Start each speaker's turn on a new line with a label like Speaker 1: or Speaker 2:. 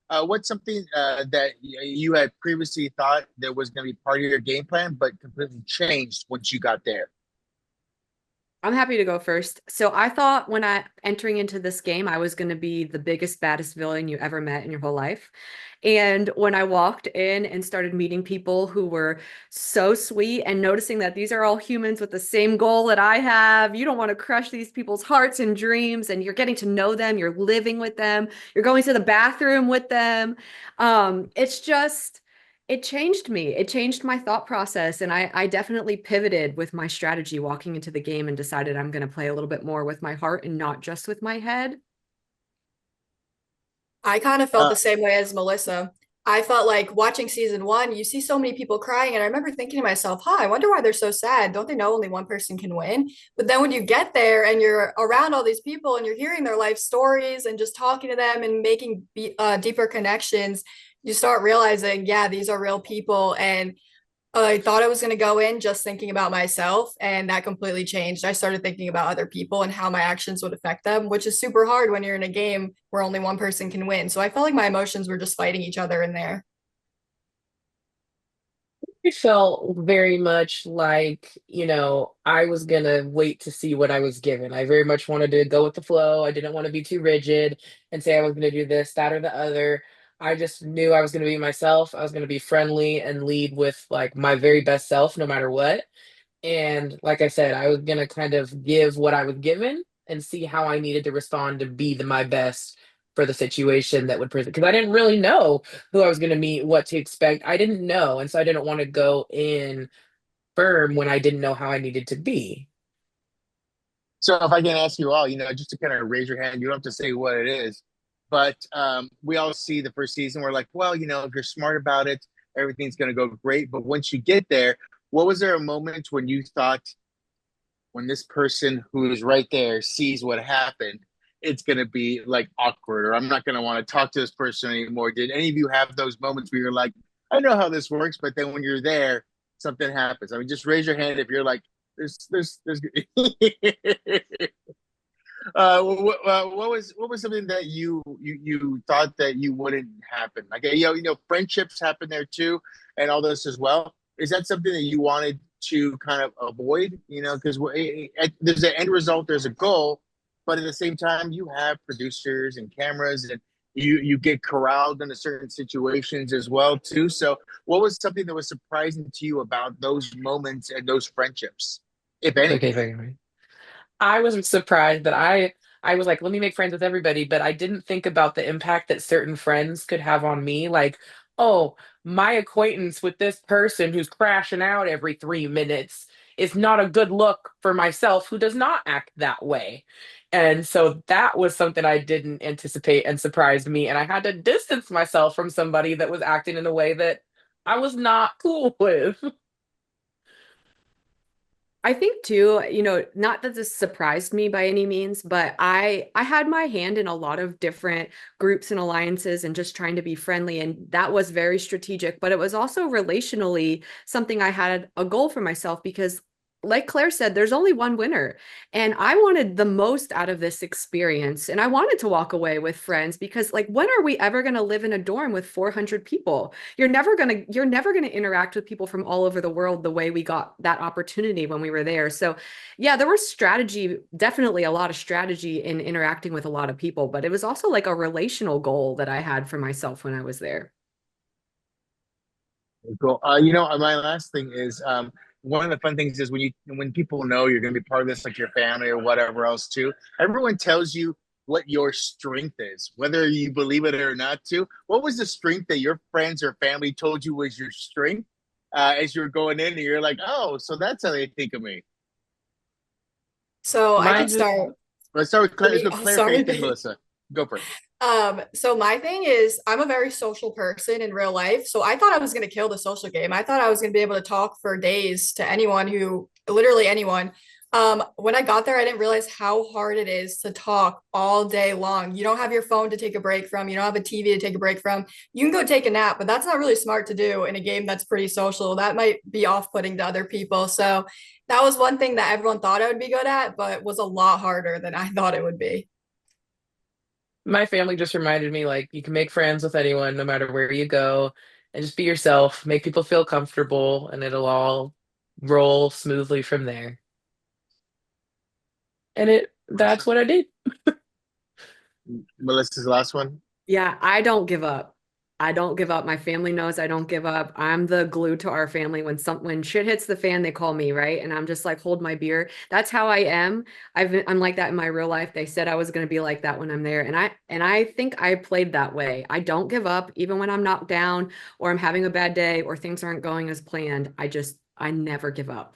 Speaker 1: what's something that you had previously thought that was going to be part of your game plan, but completely changed once you got there?
Speaker 2: I'm happy to go first. So I thought when I entering into this game, I was going to be the biggest, baddest villain you ever met in your whole life. And when I walked in and started meeting people who were so sweet and noticing that these are all humans with the same goal that I have, you don't want to crush these people's hearts and dreams, and you're getting to know them, you're living with them, you're going to the bathroom with them. It's just it changed me. It changed my thought process. And I definitely pivoted with my strategy walking into the game and decided I'm going to play a little bit more with my heart and not just with my head.
Speaker 3: I kind of felt
Speaker 1: Uh,
Speaker 3: the same way as Melissa. I felt like watching season one, you see so many people crying, and I remember thinking to myself, huh, I wonder why they're so sad. Don't they know only one person can win? But then when you get there and you're around all these people and you're hearing their life stories and just talking to them and making deeper connections, you start realizing, yeah, these are real people. And I thought I was going to go in just thinking about myself, and that completely changed. I started thinking about other people and how my actions would affect them, which is super hard when you're in a game where only one person can win. So I felt like my emotions were just fighting each other in there.
Speaker 4: I felt very much like, I was gonna wait to see what I was given. I very much wanted to go with the flow. I didn't want to be too rigid and say I was gonna do this, that, or the other. I just knew I was gonna be myself. I was gonna be friendly and lead with like my very best self, no matter what. And like I said, I was gonna kind of give what I was given and see how I needed to respond to be my best for the situation that would present. Because I didn't really know who I was gonna meet, what to expect. I didn't know, and so I didn't want to go in firm when I didn't know how I needed to be.
Speaker 1: so if I can ask you all, just to kind of raise your hand, you don't have to say what it is, but we all see the first season. We're like, well, if you're smart about it, everything's going to go great. But once you get there, what was there a moment when you thought, when this person who is right there sees what happened, it's going to be like awkward, or I'm not going to want to talk to this person anymore? Did any of you have those moments where you're like, I know how this works, but then when you're there, something happens? I mean, just raise your hand if you're like, there's. What was something that you thought that you wouldn't happen? Like, friendships happen there too, and all this as well. Is that something that you wanted to kind of avoid? Because there's an end result, there's a goal, but at the same time, you have producers and cameras, and you get corralled into certain situations as well too. So, what was something that was surprising to you about those moments and those friendships, if
Speaker 4: Okay,
Speaker 1: anything?
Speaker 4: okay. I was surprised that I was like, let me make friends with everybody, but I didn't think about the impact that certain friends could have on me. Like, oh, my acquaintance with this person who's crashing out every 3 minutes is not a good look for myself, who does not act that way. And so that was something I didn't anticipate and surprised me. And I had to distance myself from somebody that was acting in a way that I was not cool with.
Speaker 2: I think too, not that this surprised me by any means, but I had my hand in a lot of different groups and alliances and just trying to be friendly, and that was very strategic, but it was also relationally something I had a goal for myself because like Claire said, there's only one winner. And I wanted the most out of this experience. And I wanted to walk away with friends because like when are we ever going to live in a dorm with 400 people? You're never going to interact with people from all over the world the way we got that opportunity when we were there. So yeah, there was strategy, definitely a lot of strategy in interacting with a lot of people, but it was also like a relational goal that I had for myself when I was there.
Speaker 1: Cool. My last thing is one of the fun things is when people know you're going to be part of this, like your family or whatever else too. Everyone tells you what your strength is, whether you believe it or not. Too. What was the strength that your friends or family told you was your strength as you were going in, and you're like, oh, so that's how they think of me.
Speaker 3: So I could
Speaker 4: Mine just
Speaker 3: start
Speaker 1: Let's start with
Speaker 3: for
Speaker 1: Claire. Let's
Speaker 3: me.
Speaker 1: go
Speaker 3: Oh,
Speaker 1: Claire Faith and
Speaker 3: sorry.
Speaker 1: Melissa. Go for it.
Speaker 3: So my thing is I'm a very social person in real life. So I thought I was gonna kill the social game. I thought I was gonna be able to talk for days to anyone who literally anyone. When I got there, I didn't realize how hard it is to talk all day long. You don't have your phone to take a break from, you don't have a TV to take a break from. You can go take a nap, but that's not really smart to do in a game that's pretty social. That might be off-putting to other people. So that was one thing that everyone thought I would be good at, but was a lot harder than I thought it would be.
Speaker 4: My family just reminded me like you can make friends with anyone no matter where you go and just be yourself, make people feel comfortable, and it'll all roll smoothly from there. And it that's
Speaker 1: Melissa,
Speaker 4: what I did.
Speaker 1: Melissa's last one.
Speaker 2: Yeah, I don't give up. I don't give up. My family knows I don't give up. I'm the glue to our family. When shit hits the fan, they call me, right? And I'm just like, hold my beer. That's how I am. I'm like that in my real life. They said I was going to be like that when I'm there, and I think I played that way. I don't give up even when I'm knocked down or I'm having a bad day or things aren't going as planned. I never give up.